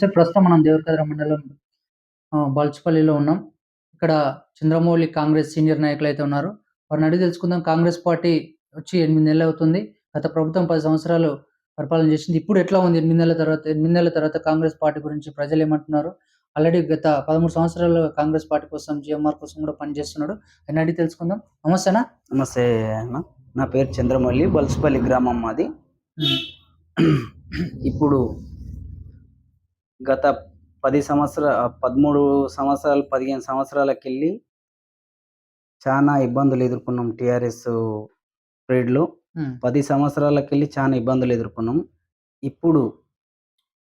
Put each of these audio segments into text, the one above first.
నమస్తే. ప్రస్తుతం మనం దేవరకద్ర మండలం బల్చుపల్లిలో ఉన్నాం. ఇక్కడ చంద్రమౌళి కాంగ్రెస్ సీనియర్ నాయకులైతే ఉన్నారు. వారిని అడిగి తెలుసుకుందాం. కాంగ్రెస్ పార్టీ వచ్చి 8 నెలలవుతుంది. గత ప్రభుత్వం 10 సంవత్సరాలు పరిపాలన చేసింది. ఇప్పుడు ఎట్లా ఉంది? 8 నెలల తర్వాత కాంగ్రెస్ పార్టీ గురించి ప్రజలేమంటున్నారు? ఆల్రెడీ గత 13 సంవత్సరాలు కాంగ్రెస్ పార్టీ కోసం, జీఎంఆర్ కోసం కూడా పనిచేస్తున్నాడు. ఆయన్ని అడిగి తెలుసుకుందాం. నమస్తే అన్న. నమస్తే అన్న. నా పేరు చంద్రమౌళి, బల్సుపల్లి గ్రామం మాది. ఇప్పుడు గత 13 సంవత్సరాలు 15 సంవత్సరాలకెళ్ళి చాలా ఇబ్బందులు ఎదుర్కొన్నాం. టీఆర్ఎస్ పీరియడ్లో 10 సంవత్సరాలకెళ్ళి చాలా ఇబ్బందులు ఎదుర్కొన్నాం. ఇప్పుడు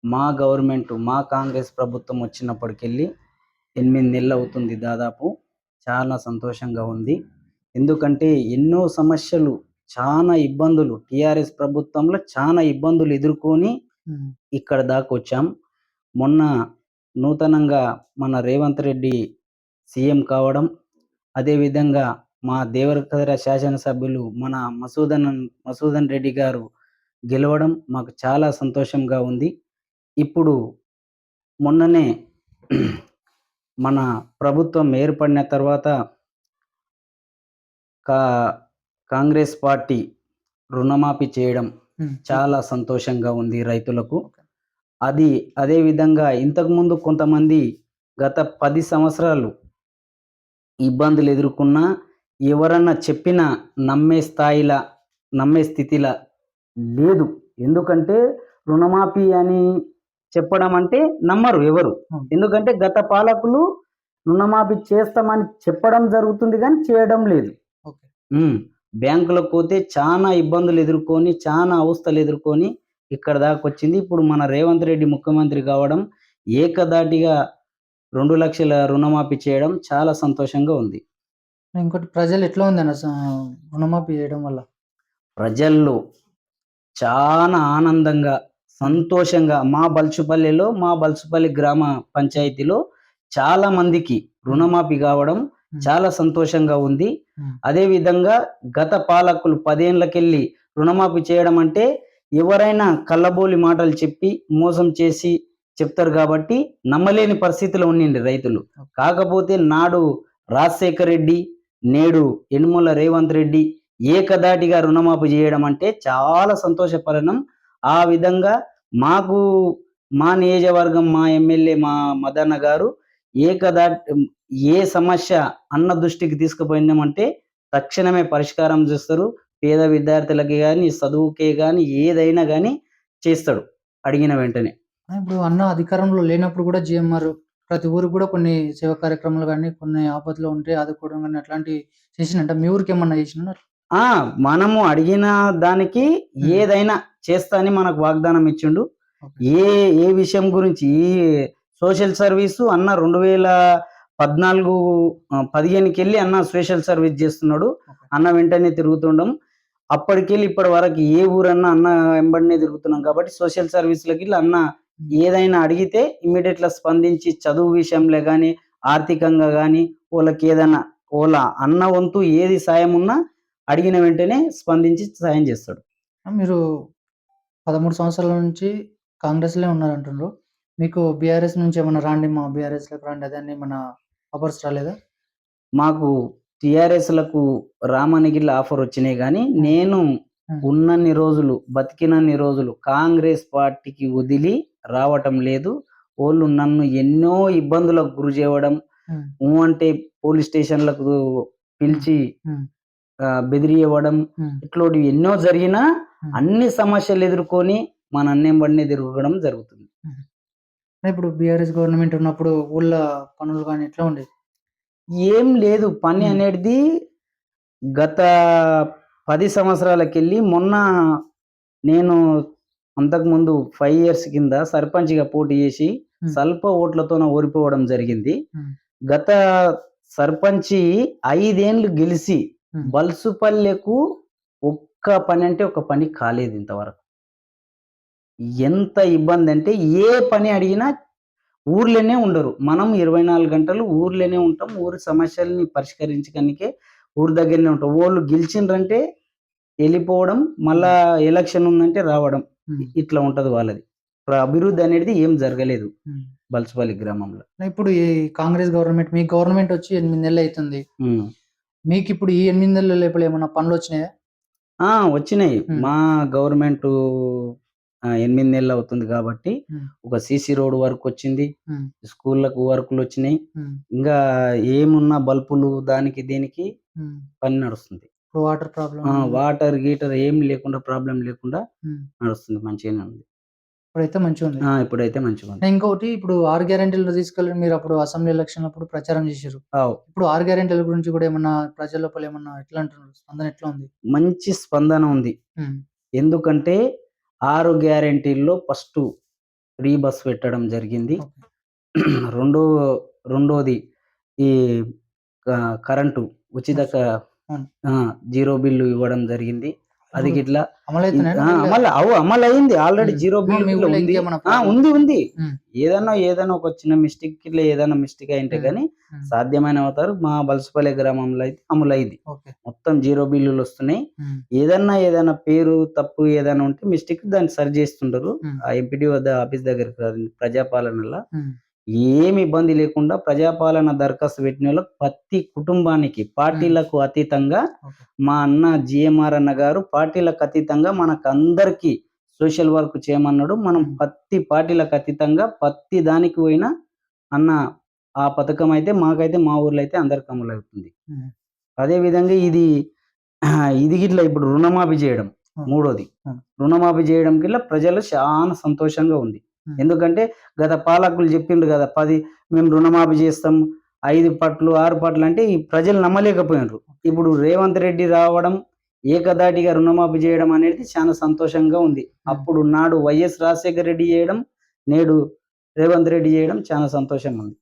మా గవర్నమెంట్, మా కాంగ్రెస్ ప్రభుత్వం వచ్చినప్పటికెళ్ళి 8 నెలలు అవుతుంది దాదాపు. చాలా సంతోషంగా ఉంది. ఎందుకంటే ఎన్నో సమస్యలు, చాలా ఇబ్బందులు టీఆర్ఎస్ ప్రభుత్వంలో చాలా ఇబ్బందులు ఎదుర్కొని ఇక్కడ దాకా వచ్చాం. మొన్న నూతనంగా మన రేవంత్ రెడ్డి సీఎం కావడం, అదేవిధంగా మా దేవరకద్ర శాసనసభ్యులు మన మసూదన్ రెడ్డి గారు గెలవడం మాకు చాలా సంతోషంగా ఉంది. ఇప్పుడు మొన్ననే మన ప్రభుత్వం ఏర్పడిన తర్వాత కాంగ్రెస్ పార్టీ రుణమాఫీ చేయడం చాలా సంతోషంగా ఉంది రైతులకు. అదేవిధంగా ఇంతకుముందు కొంతమంది గత 10 సంవత్సరాలు ఇబ్బందులు ఎదుర్కొన్నా ఎవరన్నా చెప్పినా నమ్మే స్థితిలో లేదు. ఎందుకంటే రుణమాఫీ అని చెప్పడం అంటే నమ్మరు ఎవరు. ఎందుకంటే గత పాలకులు రుణమాఫీ చేస్తామని చెప్పడం జరుగుతుంది కానీ చేయడం లేదు. బ్యాంకులకు పోతే చాలా ఇబ్బందులు ఎదుర్కొని, చాలా అవస్థలు ఎదుర్కొని ఇక్కడ దాకా వచ్చింది. ఇప్పుడు మన రేవంత్ రెడ్డి ముఖ్యమంత్రి కావడం, ఏకధాటిగా 2 లక్షల రుణమాఫీ చేయడం చాలా సంతోషంగా ఉంది. ఇంకోటి, ప్రజలు ఎట్లా ఉందన్న రుణమాఫీ చేయడం వల్ల? ప్రజల్లో చాలా ఆనందంగా, సంతోషంగా మా బల్చుపల్లి గ్రామ పంచాయతీలో చాలా మందికి రుణమాఫీ కావడం చాలా సంతోషంగా ఉంది. అదేవిధంగా గత పాలకులు 10 ఏళ్ళకెళ్ళి రుణమాఫీ చేయడం అంటే ఎవరైనా కళ్ళబోలి మాటలు చెప్పి మోసం చేసి చెప్తారు కాబట్టి నమ్మలేని పరిస్థితిలో ఉండింది రైతులు. కాకపోతే నాడు రాజశేఖర్ రెడ్డి, నేడు యనమల రేవంత్ రెడ్డి ఏకధాటిగా రుణమాఫీ చేయడం అంటే చాలా సంతోషపరణం. ఆ విధంగా మాకు మా నియోజకవర్గం, మా ఎమ్మెల్యే మా మదన్న గారు ఏ సమస్య అన్న దృష్టికి తీసుకుపోయినామంటే తక్షణమే పరిష్కారం చేస్తారు. పేద విద్యార్థులకి కానీ, చదువుకే కానీ, ఏదైనా కానీ చేస్తాడు అడిగిన వెంటనే. ఇప్పుడు అన్న అధికారంలో లేనప్పుడు కూడా జీఎంఆర్ ప్రతి ఊరికి కూడా కొన్ని సేవా కార్యక్రమాలు కానీ, కొన్ని ఆపదలో ఉంటే ఆదుకోవడం కానీ అట్లాంటివి చేసినంట. మీ ఊరికి ఏమన్నా చేసిన? మనము అడిగిన దానికి ఏదైనా చేస్తా అని మనకు వాగ్దానం ఇచ్చిండు. ఏ విషయం గురించి ఈ సోషల్ సర్వీసు అన్న 2014-15కెళ్ళి అన్న సోషల్ సర్వీస్ చేస్తున్నాడు. అన్న వెంటనే తిరుగుతుండం. అప్పటికెళ్ళి ఇప్పటి వరకు ఏ ఊరన్నా అన్న వెంబడినే తిరుగుతున్నాం కాబట్టి సోషల్ సర్వీస్లకి అన్న ఏదైనా అడిగితే ఇమ్మీడియట్గా స్పందించి చదువు విషయంలో కానీ, ఆర్థికంగా కానీ, వాళ్ళకి ఏదైనా అన్న వంతు ఏది సాయం ఉన్నా అడిగిన వెంటనే స్పందించి సాయం చేస్తాడు. మీరు 13 సంవత్సరాల నుంచి కాంగ్రెస్‌లో ఉన్నారంటున్నారు. మీకు బీఆర్ఎస్ నుంచి ఏమన్నా రాండి, మా బీఆర్ఎస్‌లోకి రండి అదని ఏమన్నా ఆఫర్స్ రాలేదా? మాకు టీఆర్ఎస్‌లకు రామనిగిల్ల ఆఫర్ వచ్చినాయి కానీ నేను ఉన్నన్ని రోజులు, బతికినన్ని రోజులు కాంగ్రెస్ పార్టీకి వదిలి రావటం లేదు. వాళ్ళు నన్ను ఎన్నో ఇబ్బందులకు గురి చేయడం, అంటే పోలీస్ స్టేషన్లకు పిలిచి బెదిరియవడం, ఇట్లాంటివి ఎన్నో జరిగినా అన్ని సమస్యలు ఎదుర్కొని మా నన్నెంబడినే తిరగడం జరుగుతుంది. ఇప్పుడు బీఆర్ఎస్ గవర్నమెంట్ ఉన్నప్పుడు ఊళ్ళ పనులు కానీ ఎట్లా ఉండేది? ఏం లేదు. పని అనేది గత 10 సంవత్సరాలకెళ్ళి మొన్న నేను అంతకుముందు 5 ఇయర్స్ కింద సర్పంచ్గా పోటీ చేసి స్వల్ప ఓట్లతో ఓడిపోవడం జరిగింది. గత సర్పంచి 5 ఏళ్ళు గెలిచి బల్సుపల్లెకు ఒక్క పని అంటే ఒక పని కాలేదు ఇంతవరకు. ఎంత ఇబ్బంది అంటే ఏ పని అడిగినా ఊర్లోనే ఉండరు. మనం 24 గంటలు ఊర్లోనే ఉంటాం. ఊరి సమస్యల్ని పరిష్కరించడానికే ఊరి దగ్గరనే ఉంటాం. వాళ్ళు గెలిచిండ్రంటే వెళ్ళిపోవడం, మళ్ళా ఎలక్షన్ ఉందంటే రావడం, ఇట్లా ఉంటది వాళ్ళది. అభివృద్ధి అనేది ఏం జరగలేదు ఉమ్. బల్చుపల్లి గ్రామంలో. ఇప్పుడు ఈ కాంగ్రెస్ గవర్నమెంట్, మీ గవర్నమెంట్ వచ్చి 8 నెలలు అవుతుంది. ఉమ్. మీకు ఇప్పుడు ఈ 8 నెలల లోపల ఏమన్నా పనులు వచ్చినాయా? వచ్చినాయి. ఉమ్. మా గవర్నమెంట్ 8 నెలలు అవుతుంది కాబట్టి ఉమ్. ఒక సీసీ రోడ్ వర్క్ వచ్చింది, ఉమ్. స్కూళ్ళకు వర్కులు వచ్చినాయి. ఉమ్. ఇంకా ఏమున్నా బల్బులు దానికి దీనికి ఉమ్. పని నడుస్తుంది. ఇప్పుడు వాటర్ ప్రాబ్లం వాటర్ గీటర్ ఏం లేకుండా, ప్రాబ్లం లేకుండా నడుస్తుంది, మంచిగానే ఉంది. ఇప్పుడైతే మంచిగా ఉంది. ఇప్పుడైతే మంచిగా ఉంది. ఇంకోటి, ఇప్పుడు 6 గ్యారెంటీలు తీసుకెళ్ళి మీరు అప్పుడు అసెంబ్లీ ఎలక్షన్ అప్పుడు ప్రచారం చేశారు. ఇప్పుడు 6 గ్యారెంటీల గురించి కూడా ఏమన్నా ప్రజల లోపల ఏమన్నా ఎట్లా అంటున్నారు? స్పందన ఎట్లా ఉంది? మంచి స్పందన ఉంది. ఉమ్. ఎందుకంటే 6 గ్యారెంటీల్లో ఫస్ట్ ఫ్రీ బస్ పెట్టడం జరిగింది. ఓకే. రెండోది ఈ కరెంటు ఉచిత అవును. జీరో బిల్లు ఇవ్వడం జరిగింది. అది గిట్లా అమలైతున్నాయా? అమలైంది ఆల్రెడీ. జీరో మీ బిల్లు గిట్ల ఊర్లో ఉంది. ఇంకేమన్నా ప్రాబ్లం? ఉంది. ఉమ్. ఏదైనా ఒక చిన్న మిస్టేక్ గిట్ల ఏదైనా మిస్టేక్ అయింటే గానీ ఉమ్. సాధ్యమైన అవుతారు. మా బల్సుపల్లి గ్రామంలో అయితే అమలైంది. ఓకే. మొత్తం జీరో బిల్లులు వస్తున్నాయి. ఉమ్. ఏదైనా పేరు తప్పు ఏదైనా ఉంటే మిస్టేక్ దాన్ని సరి చేస్తుంటారు. ఉమ్. ఆ ఎంపీడీ ఆఫీస్ దగ్గరికి రాదు. ప్రజాపాలనలో ఉమ్. ఏమి ఇబ్బంది లేకుండా ప్రజాపాలన దరఖాస్తు పెట్టినోళ్ళకి ప్రతి కుటుంబానికి పార్టీలకు అతీతంగా ఓకే. మా అన్న జిఎంఆర్ అన్న గారు పార్టీలకు అతీతంగా మనకందరికీ సోషల్ వర్క్ చేయమన్నాడు. మనం ప్రతి పార్టీలకు అతీతంగా ప్రతి దానికి పోయినా అన్న ఆ పథకం అయితే మాకైతే మా ఊర్లో అయితే అందరికి అమలవుతుంది. ఉమ్. అదే విధంగా ఇది గిట్ల ఇప్పుడు రుణమాఫీ చేయడం మూడోది. రుణమాఫీ చేయడం గిట్ల ప్రజలు చాలా సంతోషంగా ఉంది. ఎందుకంటే గత పాలకులు చెప్పిండ్రు కదా, మేము రుణమాఫీ చేస్తాం, 5 పట్లు 6 పట్లు అంటే ఈ ప్రజలు నమ్మలేకపోయినారు. ఇప్పుడు రేవంత్ రెడ్డి రావడం, ఏకధాటిగా రుణమాఫీ చేయడం అనేది చాలా సంతోషంగా ఉంది. అప్పుడు నాడు వైఎస్ రాజశేఖర రెడ్డి చేయడం, నేడు రేవంత్ రెడ్డి చేయడం చాలా సంతోషంగా ఉంది.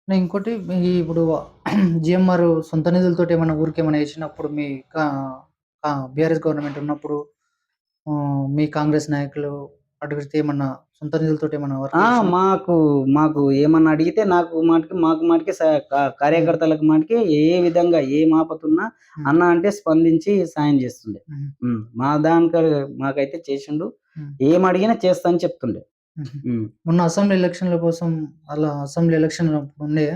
ఇంకోటి, ఇప్పుడు జిఎంఆర్ సొంత నిధులతోటి ఏమన్నా ఊరికేమన్నా వేసినప్పుడు, మీ బీఆర్ఎస్ గవర్నమెంట్ ఉన్నప్పుడు మీ కాంగ్రెస్ నాయకులు అడిగితే ఏమన్నా సొంత నిధులతోటి ఏమన్నా వర్క్ మాకు ఏమన్నా అడిగితే మాకు మాటికి కార్యకర్తలకు మాటికి ఏ విధంగా ఏం ఆపతున్నా అన్న అంటే స్పందించి సాయం చేస్తుండే. మాకైతే చేసిండు. ఏం అడిగినా చేస్తా అని చెప్తుండే. మొన్న అసెంబ్లీ ఎలక్షన్ల కోసం అసెంబ్లీ ఎలక్షన్ ఉండే,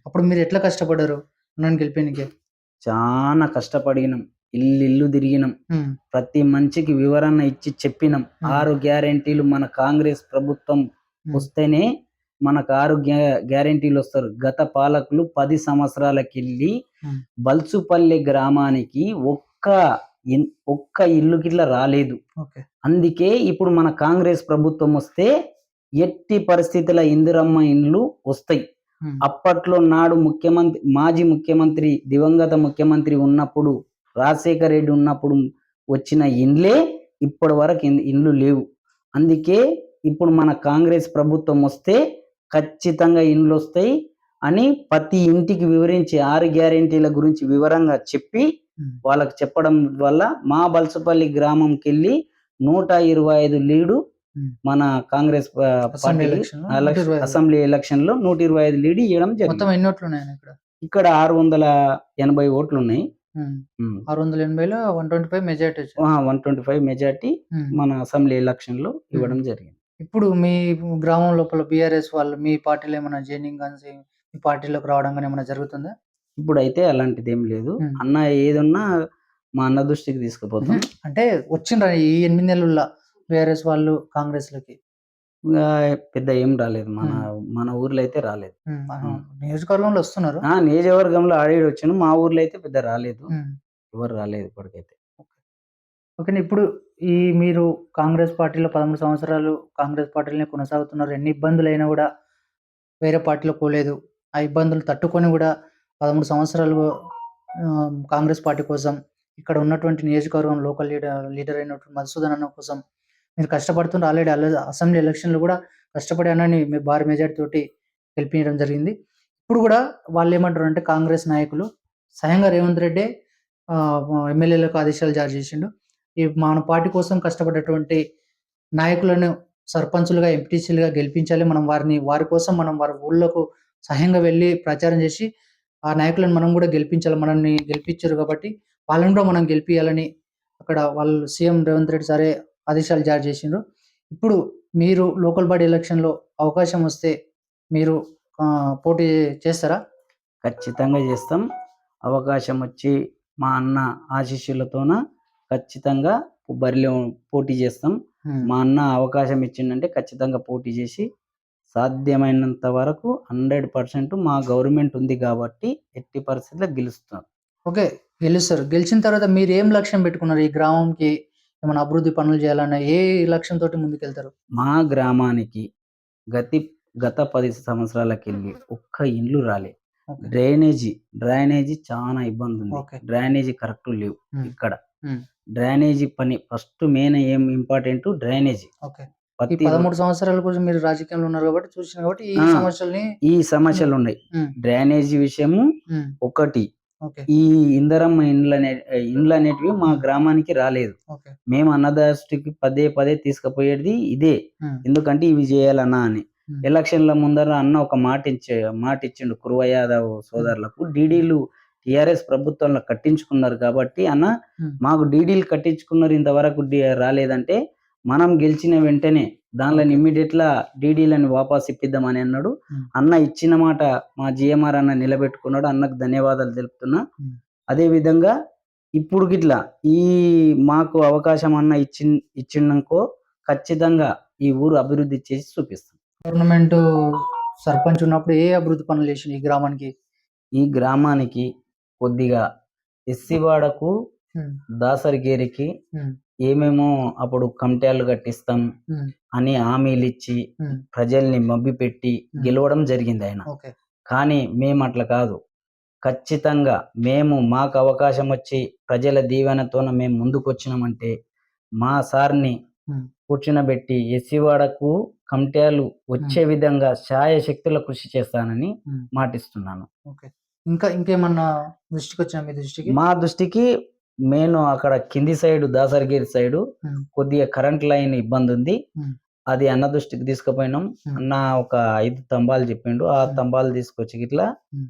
అప్పుడు మీరు ఎట్లా కష్టపడ్డారు నన్ను గెలిపేనికే? చాలా కష్టపడినాం, ఇల్లు తిరిగినాం, ప్రతి మంచికి వివరణ ఇచ్చి చెప్పినాం. 6 గ్యారెంటీలు మన కాంగ్రెస్ ప్రభుత్వం వస్తేనే మనకు 6 గ్యారెంటీలు వస్తారు. గత పాలకులు 10 సంవత్సరాలకెళ్ళి బల్చుపల్లి గ్రామానికి ఒక్క ఇల్లు గిట్ల రాలేదు. అందుకే ఇప్పుడు మన కాంగ్రెస్ ప్రభుత్వం వస్తే ఎట్టి పరిస్థితుల ఇందిరమ్మ ఇండ్లు వస్తాయి. అప్పట్లో నాడు మాజీ ముఖ్యమంత్రి, దివంగత ముఖ్యమంత్రి ఉన్నప్పుడు, రాజశేఖర రెడ్డి ఉన్నప్పుడు వచ్చిన ఇండ్లే ఇప్పటి వరకు ఇండ్లు లేవు. అందుకే ఇప్పుడు మన కాంగ్రెస్ ప్రభుత్వం వస్తే ఖచ్చితంగా ఇండ్లు వస్తాయి అని ప్రతి ఇంటికి వివరించి 6 గ్యారెంటీల గురించి వివరంగా చెప్పి వాళ్ళకి చెప్పడం వల్ల మా బల్సుపల్లి గ్రామంకి వెళ్ళి 125 లీడు మన కాంగ్రెస్ పార్టీ అసెంబ్లీ ఎలక్షన్ లో 125 లీడ్ ఇవ్వడం జరిగింది. ఇక్కడ 680 ఓట్లు ఉన్నాయి. 680లో 125 మెజార్టీ 125 మెజార్టీ మన అసెంబ్లీ ఎలక్షన్ లో ఇవ్వడం జరిగింది. ఇప్పుడు మీ గ్రామం లోపల బీఆర్ఎస్ వాళ్ళు మీ పార్టీలో ఏమైనా జాయినింగ్ కానీ మీ పార్టీలోకి రావడం కానీ ఏమైనా జరుగుతుందా? ఇప్పుడైతే అలాంటిది ఏం లేదు. అన్న ఏదున్నా మా అన్న దృష్టికి తీసుకుపోతాం. అంటే వచ్చిండ్రా ఈ 8 నెలల్లో బీఆర్ఎస్ వాళ్ళు కాంగ్రెస్ లోకి? పెద్ద ఏం రాలేదు, మన ఊర్లో అయితే రాలేదు. నియోజకవర్గంలో వస్తున్నారు. నియోజకవర్గంలో ఆడేడు వచ్చాను, మా ఊర్లో అయితే పెద్ద రాలేదు, ఎవరు రాలేదు ఇప్పటికైతే. ఓకే. ఇప్పుడు మీరు కాంగ్రెస్ పార్టీలో 13 సంవత్సరాలు కాంగ్రెస్ పార్టీలోనే కొనసాగుతున్నారు. ఎన్ని ఇబ్బందులు అయినా కూడా వేరే పార్టీలో పోలేదు. ఆ ఇబ్బందులు తట్టుకొని కూడా 13 సంవత్సరాలు కాంగ్రెస్ పార్టీ కోసం, ఇక్కడ ఉన్నటువంటి నియోజకవర్గం లోకల్ లీడర్ అయినటువంటి మధుసూదన్ అన్న కోసం మీరు కష్టపడుతున్నారు. ఆల్రెడీ అసెంబ్లీ ఎలక్షన్లు కూడా కష్టపడి అన్నని మీ భారీ మెజార్టీ తోటి గెలిపించడం జరిగింది. ఇప్పుడు కూడా వాళ్ళు ఏమంటారు అంటే, కాంగ్రెస్ నాయకులు స్వయంగా రేవంత్ రెడ్డి ఎమ్మెల్యేలకు ఆదేశాలు జారీ చేసిండు. ఈ మన పార్టీ కోసం కష్టపడ్డటువంటి నాయకులను సర్పంచులుగా, ఎంపీటీసీలుగా గెలిపించాలి. మనం వారి కోసం మనం వారి ఊళ్ళకు సహాయంగా వెళ్ళి ప్రచారం చేసి ఆ నాయకులను మనం కూడా గెలిపించాలి. మనల్ని గెలిపించారు కాబట్టి వాళ్ళని కూడా మనం గెలిపించాలని అక్కడ వాళ్ళు సీఎం రేవంత్ రెడ్డి సరే ఆదేశాలు జారీ చేసిండ్రు. ఇప్పుడు మీరు లోకల్ బాడీ ఎలక్షన్‌లో అవకాశం వస్తే మీరు పోటీ చేస్తారా? ఖచ్చితంగా చేస్తాం. అవకాశం వచ్చి మా అన్న ఆశీస్సులతోన ఖచ్చితంగా బరిలో పోటీ చేస్తాం. హ్మ్. మా అన్న అవకాశం ఇచ్చిండంటే ఖచ్చితంగా పోటీ చేసి సాధ్యమైనంత వరకు 100% మా గవర్నమెంట్ ఉంది కాబట్టి ఎట్టి పరిస్థితిలో గెలుస్తాం. ఓకే. గెలుస్తారు. గెలిచిన తర్వాత మీరేం లక్ష్యం పెట్టుకున్నారు? ఈ గ్రామంకి ఏమన్నా అభివృద్ధి పనులు చేయాలన్న ఏ లక్ష్యంతోటి ముందుకెళ్తారు? మా గ్రామానికి గతి గత 10 సంవత్సరాలకెళ్ళి ఒక్క ఇల్లు రాలే. ఓకే. డ్రైనేజీ చానా ఇబ్బందుంది. ఓకే. డ్రైనేజీ కరెక్ట్ లేవు హ్మ్. ఇక్కడ. హ్మ్. డ్రైనేజీ పని ఫస్ట్ మెయిన్ ఏం ఇంపార్టెంటు డ్రైనేజీ. ఓకే. ఈ ప్రతి 13 సంవత్సరాల కోసం మీరు రాజకీయంలో ఉన్నారు కాబట్టి చూసినారు కాబట్టి ఈ ఆ! సమస్యల్ని ఈ సమస్యలున్నాయి. హ్మ్. డ్రైనేజీ విషయము హ్మ్. ఒకటి. ఓకే. ఈ ఇందిరమ్మ ఇండ్లనేటివి మా హ్మ్. గ్రామానికి రాలేదు. ఓకే. మేము అన్నదృష్టికి పదే పదే తీసుకుపోయేది ఇదే. హ్మ్. ఎందుకంటే ఇవి చేయాలన్నా అని. హ్మ్. ఎలక్షన్‌ల ముందర అన్న ఒక మాటిచ్చిండు కురువ యాదవ్ సోదరులకు. డీడీలు టీఆర్ఎస్ ప్రభుత్వంలో కట్టించుకున్నారు కాబట్టి అన్న హ్మ్. మాకు డీడీలు కట్టించుకున్నారు ఇంతవరకు రాలేదంటే మనం గెలిచిన వెంటనే దానిలోని ఓకే. ఇమ్మీడియేట్‌లా డీడీలని వాపస్ ఇప్పిద్దామని అన్నాడు. హ్మ్. అన్న ఇచ్చిన మాట మా జీఎంఆర్ అన్న నిలబెట్టుకున్నాడు. అన్నకు ధన్యవాదాలు తెలుపుతున్నా. హ్మ్. అదే విధంగా ఇప్పుడు గిట్ల ఈ మాకు అవకాశం అన్న ఇచ్చిండనుకో ఖచ్చితంగా ఈ ఊరు అభివృద్ధి చేసి చూపిస్తాం. గవర్నమెంటు సర్పంచ్ ఉన్నప్పుడు ఏ అభివృద్ధి పనులు చేసిండు ఈ గ్రామానికి? ఈ గ్రామానికి కొద్దిగా ఎస్సీ వాడకు హ్మ్. దాసరిగేరికి హ్మ్. ఏమేమో అప్పుడు కమిటాలు కట్టిస్తాం హ్మ్. అని హామీలిచ్చి హ్మ్. ప్రజల్ని మభ్యపెట్టి హ్మ్. గెలవడం జరిగింది ఆయన. ఓకే. కానీ మేమట్లా కాదు. ఖచ్చితంగా మాకు అవకాశం వచ్చి ప్రజల దీవెనతోన మేము ముందుకొచ్చినామంటే మా సార్‌ని హ్మ్. కూర్చునబెట్టి ఎస్సీ వాడకు కమిటాలు హ్మ్. వచ్చే విధంగా శాయశక్తులా కృషి చేస్తానని హ్మ్. మాటిస్తున్నాను. ఓకే. ఇంకేమన్నా దృష్టికొచ్చిందా మీ దృష్టికి? మా దృష్టికి మెయిన్ అక్కడ కింది సైడు దాసరగిరి సైడు హ్మ్. కొద్దిగా కరెంట్ లైన్ ఇబ్బందుంది. హ్మ్. అది అన్న దృష్టికి తీసుకుపోయినాం. హ్మ్. అన్న ఒక 5 స్తంభాలు చెప్పిండు. ఆ హ్మ్. స్తంభాలు తీసుకొచ్చి గిట్లా హ్మ్.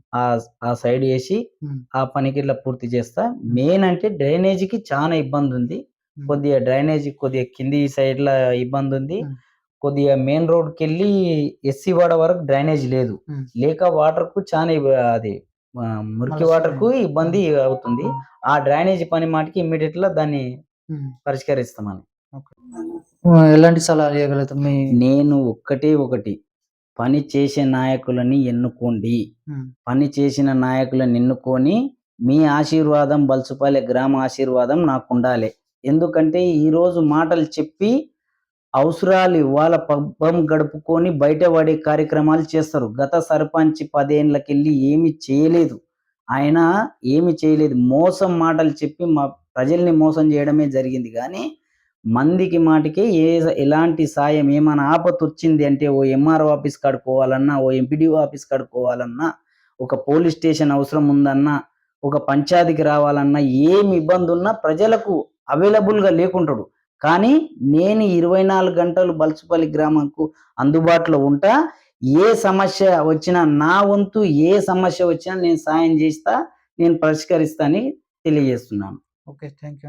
ఆ సైడ్ ఏసి హ్మ్. ఆ పని గిట్లా పూర్తి చేస్తా. హ్మ్. మెయిన్ అంటే డ్రైనేజీకి చానా ఇబ్బందుంది. హ్మ్. కొద్దిగా డ్రైనేజీ కొద్దిగా కింది సైడ్‌ల ఇబ్బందుంది. హ్మ్. కొద్దిగా మెయిన్ రోడ్‌కెళ్ళి ఎస్సీ వాడ వరకు డ్రైనేజ్ లేదు. హ్మ్. లేక వాటర్‌కు చానా అది మురికి మళ్ళా వాటర్‌కు హ్మ్. ఇబ్బంది అవుతుంది. హ్మ్. ఆ డ్రైనేజీ పని మాటికి ఇమ్మీడియేట్‌గా దాన్ని హ్మ్. పరిష్కరిస్తామని. ఓకే. ఎలాంటి సలహాలు ఇయ్యగలుగుతారు మీ నేను ఒకటి పని చేసే నాయకులని ఎన్నుకోండి. హ్మ్. పని చేసిన నాయకులను ఎన్నుకొని మీ ఆశీర్వాదం బల్సుపల్లె గ్రామ ఆశీర్వాదం నాకుండాలె. ఎందుకంటే ఈరోజు మాటలు చెప్పి అవసరాలు వాళ్ళ పబ్బం గడుపుకొని బయట పడే కార్యక్రమాలు చేస్తారు. గత సర్పంచ్ 10 ఏండ్లకెళ్ళి ఏమి చేయలేదు. ఆయన ఏమి చేయలేదు. మోసం మాటలు చెప్పి మా ప్రజల్ని మోసం చేయడమే జరిగింది గానీ, మందికి మాటికి ఎలాంటి సాయం ఏమైనా ఆపతొచ్చింది అంటే ఓ ఎంఆర్ఓ ఆఫీస్ కాడికి పోవాలన్నా, ఓ ఎంపీడీఓ ఆఫీస్ కాడికి పోవాలన్నా, ఒక పోలీస్ స్టేషన్ అవసరం ఉందన్నా, ఒక పంచాయతీకి రావాలన్నా, ఏమి ఇబ్బందున్నా ప్రజలకు అవైలబుల్‌గా లేకుంటాడు. కానీ నేను 24 గంటలు బల్సుపల్లి గ్రామంకు అందుబాటులో ఉంటా. ఏ సమస్య వచ్చినా నా వంతు ఏ సమస్య వచ్చినా నేను సాయం చేస్తా. నేను పరిష్కరిస్తా అని తెలియజేస్తున్నాను. ఓకే. Thank you.